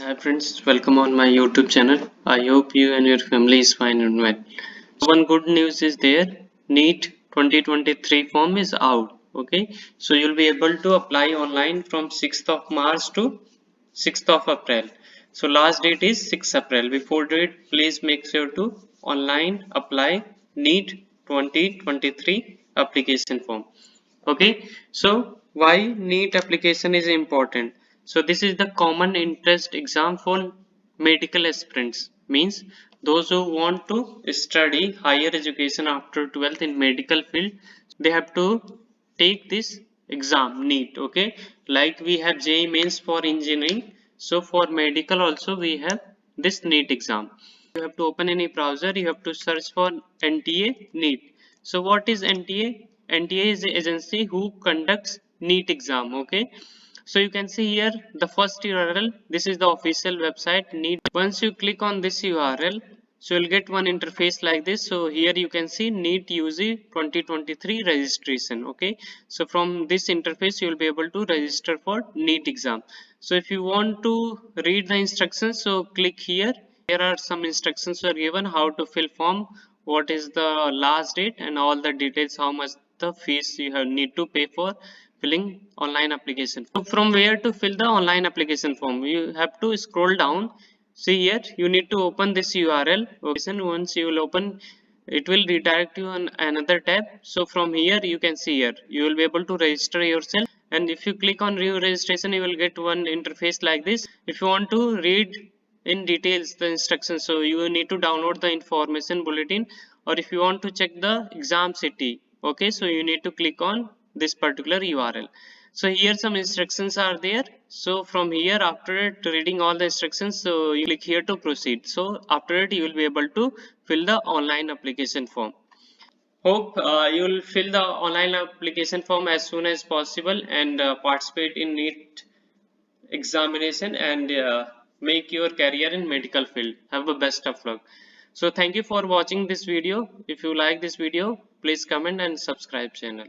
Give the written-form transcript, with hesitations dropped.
Hi friends, welcome on my YouTube channel. I hope you and your family is fine and well. So one good news is there. NEET 2023 form is out. Okay, so you'll be able to apply online from 6th of March to 6th of April. So last date is 6th April. Before date, please make sure to online apply NEET 2023 application form. Okay, so why NEET application is important? So this is the common interest exam for medical aspirants, means those who want to study higher education after 12th in medical field, they have to take this exam NEET. Okay, like we have JEE mains for engineering, so for medical also we have this NEET exam. You have to open any browser, you have to search for NTA NEET. So what is NTA? NTA is the agency who conducts NEET exam. Okay, so you can see here the first URL. This is the official website NEET. Once you click on this URL, so you'll get one interface like this. So here you can see NEET UG 2023 registration. Okay, so from this interface you will be able to register for NEET exam. So if you want to read the instructions, so click here. Here are some instructions are given how to fill form, what is the last date, and all the details, how much the fees you have need to pay for filling online application. So from where to fill the online application form, you have to scroll down. See here, you need to open this URL. Okay, once you will open, it will redirect you on another tab. So from here you can see here you will be able to register yourself, and if you click on new registration you will get one interface like this. If you want to read in details the instructions, so you need to download the information bulletin, or if you want to check the exam city, okay, so you need to click on this particular URL. So here some instructions are there. So from here, after it reading all the instructions, so you click here to proceed. So after it you will be able to fill the online application form. Hope you will fill the online application form as soon as possible and participate in NEET examination and make your career in medical field. Have the best of luck. So thank you for watching this video. If you like this video, please comment and subscribe channel.